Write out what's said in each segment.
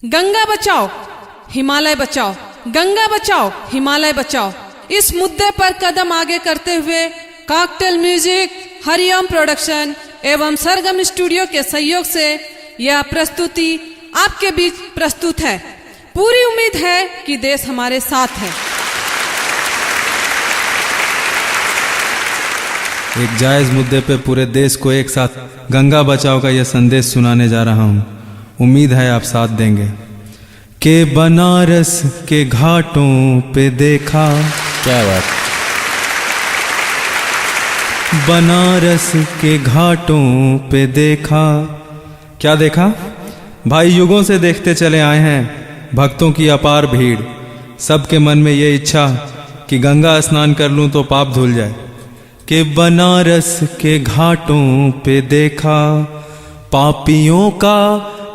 गंगा बचाओ हिमालय बचाओ, गंगा बचाओ हिमालय बचाओ। इस मुद्दे पर कदम आगे करते हुए कॉकटेल म्यूजिक, हरिओम प्रोडक्शन एवं सरगम स्टूडियो के सहयोग से यह प्रस्तुति आपके बीच प्रस्तुत है। पूरी उम्मीद है कि देश हमारे साथ है। एक जायज मुद्दे पे पूरे देश को एक साथ गंगा बचाओ का यह संदेश सुनाने जा रहा हूँ। उम्मीद है आप साथ देंगे। के बनारस के घाटों पे देखा, क्या बात, बनारस के घाटों पे देखा, क्या देखा भाई? युगों से देखते चले आए हैं भक्तों की अपार भीड़। सबके मन में ये इच्छा कि गंगा स्नान कर लूं तो पाप धुल जाए। कि बनारस के घाटों पे देखा, पापियों का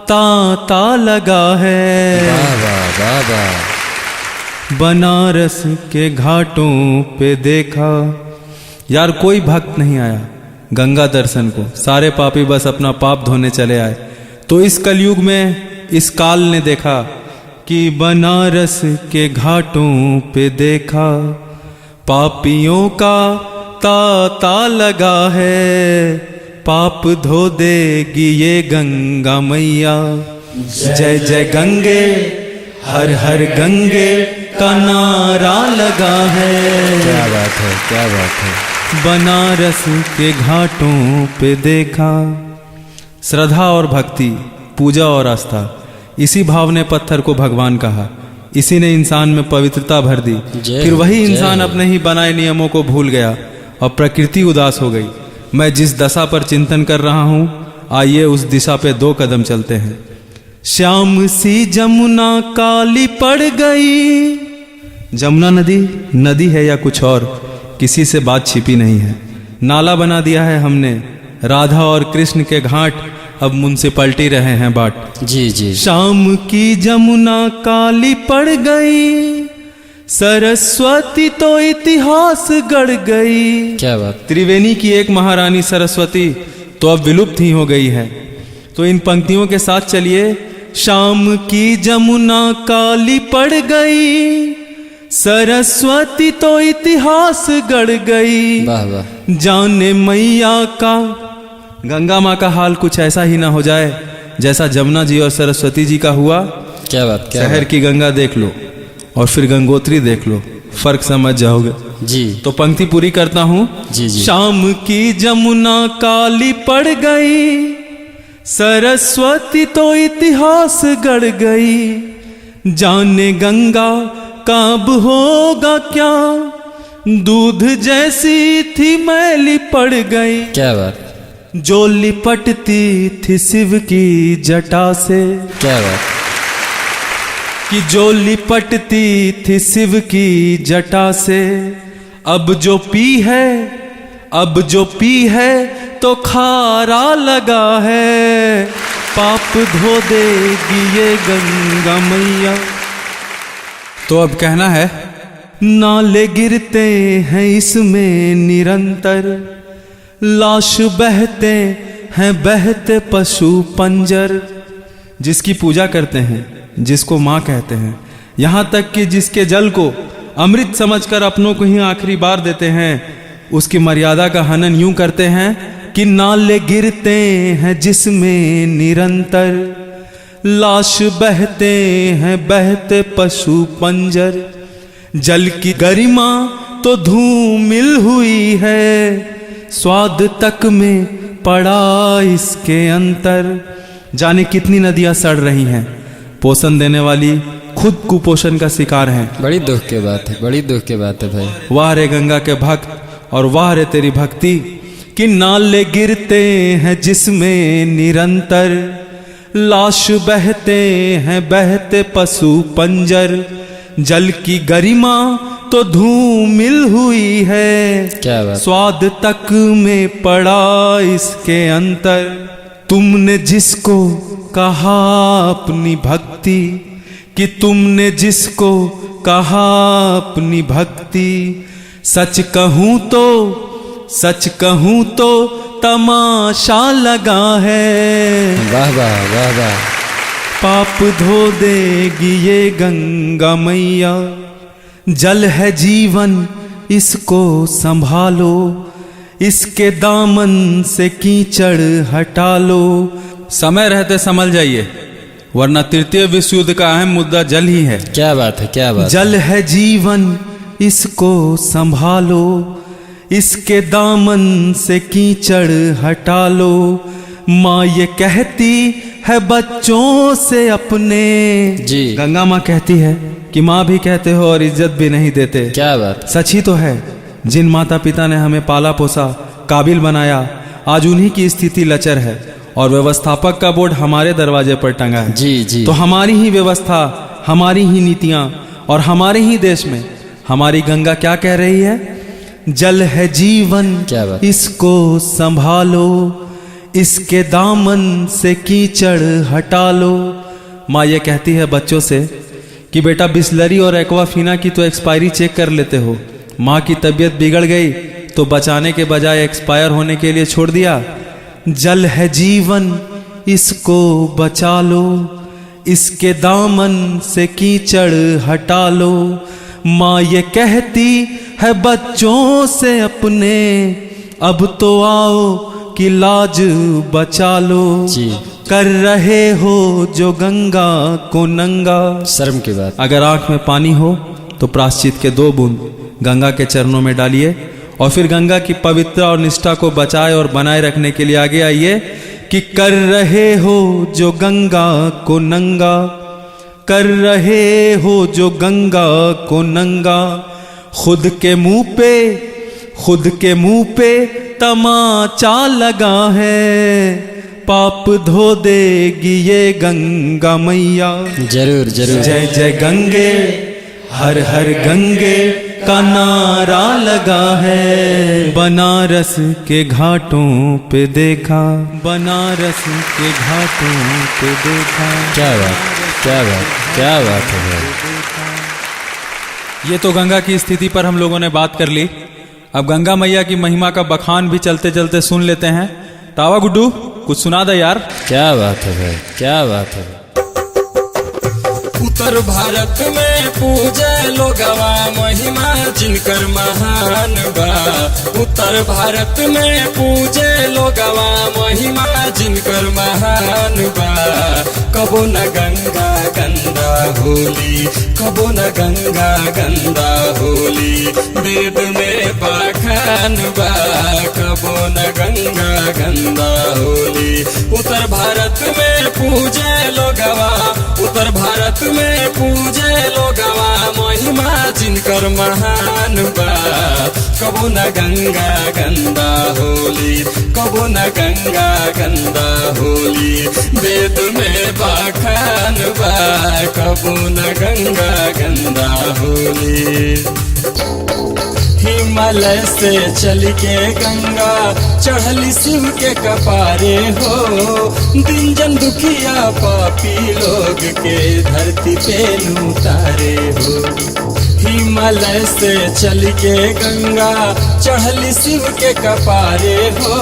तांता लगा है। वाह वाह वाह वाह। बनारस के घाटों पे देखा। यार कोई भक्त नहीं आया गंगा दर्शन को, सारे पापी बस अपना पाप धोने चले आए। तो इस कलयुग में इस काल ने देखा कि बनारस के घाटों पे देखा, पापियों का तांता लगा है। पाप धो देगी ये गंगा मैया। जय जय गंगे, हर हर गंगे का नारा लगा है। क्या बात है, क्या बात है। बनारस के घाटों पे देखा। श्रद्धा और भक्ति, पूजा और आस्था, इसी भाव ने पत्थर को भगवान कहा। इसी ने इंसान में पवित्रता भर दी। फिर वही इंसान अपने ही बनाए नियमों को भूल गया और प्रकृति उदास हो गई। मैं जिस दशा पर चिंतन कर रहा हूं, आइए उस दिशा पे 2 कदम चलते हैं। श्याम सी जमुना काली पड़ गई। जमुना नदी है या कुछ और, किसी से बात छिपी नहीं है। नाला बना दिया है हमने, राधा और कृष्ण के घाट अब म्युनिसिपैलिटी रहे हैं बाट। जी जी। शाम की जमुना काली पड़ गई, सरस्वती तो इतिहास गढ़ गई। क्या बात। त्रिवेणी की एक महारानी सरस्वती तो अब विलुप्त ही हो गई है। तो इन पंक्तियों के साथ चलिए। शाम की जमुना काली पड़ गई, सरस्वती तो इतिहास गढ़ गई। वाह वाह। जाने मैया का, गंगा माँ का हाल कुछ ऐसा ही ना हो जाए जैसा जमुना जी और सरस्वती जी का हुआ। क्या बात, क्या शहर बात। की गंगा देख लो और फिर गंगोत्री देख लो, फर्क समझ जाओगे। जी। तो पंक्ति पूरी करता हूं। जी जी। शाम की जमुना काली पड़ गई, सरस्वती तो इतिहास गढ़ गई। जाने गंगा कब होगा क्या, दूध जैसी थी मैली पड़ गई। क्या बात। जो लिपटती थी शिव की जटा से। क्या बात। कि जो लिपटती थी शिव की जटा से, अब जो पी है तो खारा लगा है। पाप धो देगी ये गंगा मैया। तो अब कहना है, नाले गिरते हैं इसमें निरंतर, लाश बहते हैं बहते पशु पंजर। जिसकी पूजा करते हैं, जिसको माँ कहते हैं, यहाँ तक कि जिसके जल को अमृत समझकर अपनों को ही आखिरी बार देते हैं, उसकी मर्यादा का हनन यूं करते हैं कि नाले गिरते हैं जिसमें निरंतर, लाश बहते हैं बहते पशु पंजर। जल की गरिमा तो धूमिल हुई है, स्वाद तक में पड़ा इसके अंतर। जाने कितनी नदियां सड़ रही हैं, पोषण देने वाली खुद कुपोषण का शिकार हैं। बड़ी दुख की बात है, बड़ी दुख की बात है भाई। वाह रे गंगा के भक्त और वाह रे तेरी भक्ति। कि नाले गिरते हैं जिसमें निरंतर, लाश बहते हैं बहते पशु पंजर। जल की गरिमा तो धूमिल हुई है, क्या बात। स्वाद तक में पड़ा इसके अंतर। तुमने जिसको कहा अपनी भक्ति, कि तुमने जिसको कहा अपनी भक्ति, सच कहूं तो तमाशा लगा है। वाह वाह वाह वाह। पाप धो देगी ये गंगा मैया। जल है जीवन इसको संभालो, इसके दामन से कीचड़ हटा लो। समय रहते संभल जाइए, वरना तृतीय विश्व युद्ध का अहम मुद्दा जल ही है। क्या बात है, क्या बात। जल है जीवन इसको संभालो, इसके दामन से कीचड़ हटा लो। माँ ये कहती है बच्चों से अपने। जी। गंगा माँ कहती है कि माँ भी कहते हो और इज्जत भी नहीं देते। क्या बात। सच ही तो है, जिन माता पिता ने हमें पाला पोसा, काबिल बनाया, आज उन्हीं की स्थिति लचर है और व्यवस्थापक का बोर्ड हमारे दरवाजे पर टंगा है। जी जी। तो हमारी ही व्यवस्था, हमारी ही नीतियां और हमारे ही देश में हमारी गंगा क्या कह रही है? जल है जीवन, क्या बात। इसको संभालो, इसके दामन से कीचड़ हटा लो। माँ ये कहती है बच्चों से कि बेटा बिस्लरी और एक्वाफिना की तो एक्सपायरी चेक कर लेते हो। माँ की तबीयत बिगड़ गई तो बचाने के बजाय एक्सपायर होने के लिए छोड़ दिया। जल है जीवन इसको बचा लो, इसके दामन से कीचड़ हटा लो। माँ ये कहती है बच्चों से अपने, अब तो आओ कि लाज बचा लो। जी। कर रहे हो जो गंगा को नंगा। शर्म की बात। अगर आंख में पानी हो तो प्रायश्चित के 2 बूंद गंगा के चरणों में डालिए और फिर गंगा की पवित्रता और निष्ठा को बचाए और बनाए रखने के लिए आगे आइए कि कर रहे हो जो गंगा को नंगा, कर रहे हो जो गंगा को नंगा। खुद के मुंह पे तमाचा लगा है, पाप धो देगी ये गंगा मैया। जरूर जरूर। जय जय गंगे, हर हर गंगे का नारा लगा है। बनारस के घाटों पे देखा, बनारस के घाटों पे देखा। क्या बात, क्या बात, क्या बात है भाई। ये तो गंगा की स्थिति पर हम लोगों ने बात कर ली। अब गंगा मैया की महिमा का बखान भी चलते चलते सुन लेते हैं। तावा गुड्डू कुछ सुना दे यार। क्या बात है भाई, क्या बात है। उत्तर भारत में पूजे लोगवा महिमा जिनकर महान बा। उत्तर भारत में पूजे लोगवा महिमा जिनकर महान बा। कबो न गंगा गंदा होली, कबो न गंगा गंदा होली, वेद में बखान बा। कबो न गंगा गंदा होली। उत्तर भारत में पूजे लोगवा, उत्तर भारत में पूजे लोगवा महिमा जिनकर महान बा। कबो न गंगा गंदा होली, कबो न गंगा गंदा होली, वेद में बखान बा। कबो न गंगा गंदा होली। हिमालय से चल के गंगा चढ़ली शिव के कपारे हो। दिन जन दुखिया पापी लोग के धरती पे उतारे हो। हिमालय से चल के गंगा चढ़ली शिव के कपारे हो।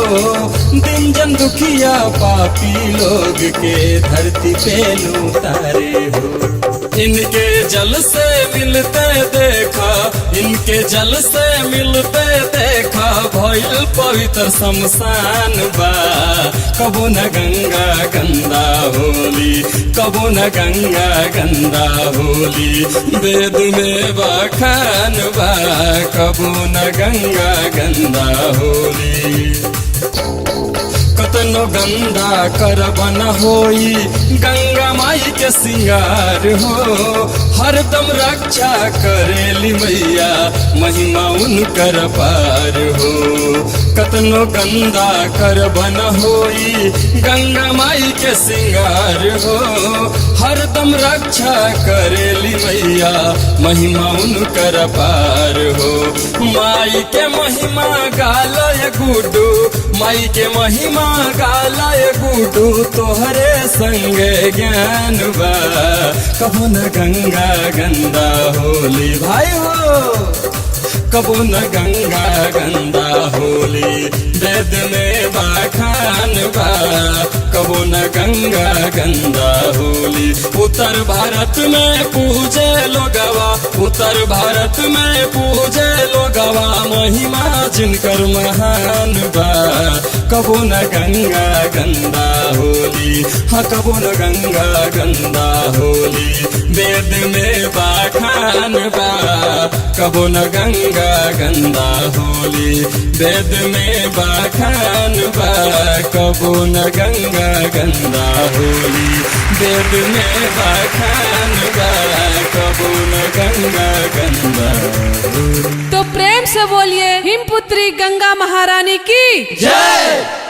दिन जन दुखिया पापी लोग के धरती पे उतारे हो। इनके जल से मिलते देखा, इनके जल से मिलते देखा, भइल पवित्र शमशान बा। कबो न गंगा गंदा होली, कबो न गंगा गंदा होली, वेद में बखान बा। कबो न गंगा गंदा होली। कतनो गंदा करबन होई गंगा माई के सिंगार हो। हरदम रक्षा करेली मैया महिमा उनकर पार हो। कतनो गंदा करबन होई गंगा माई के सिंगार हो। हरदम रक्षा करेली मैया महिमा उनकर पार हो। माई के महिमा गालय गुडू, माई के महिमा गालय गुडू, तोहरे संगे ज्ञान बा। कबो न गंगा गंदा होली भाई हो, कबो न गंगा गंदा होली वेद में बखान बा कबो न गंगा गंदा होली। उत्तर भारत में पूजे लोगवा उत्तर भारत में पूजे लोगवा महिमा जिनकर महान बा कबो न गंगा गंदा होली हाँ कबो न गंगा गंदा होली वेद में बखान बा कबो न गंगा गंदा होली वेद में बखान बा कबो न गंगा गंदा होली वेद में बखान बा कबो न गंगा गंदा होली। तो प्रेम से बोलिए हिमपुत्री गंगा महारानी की जय।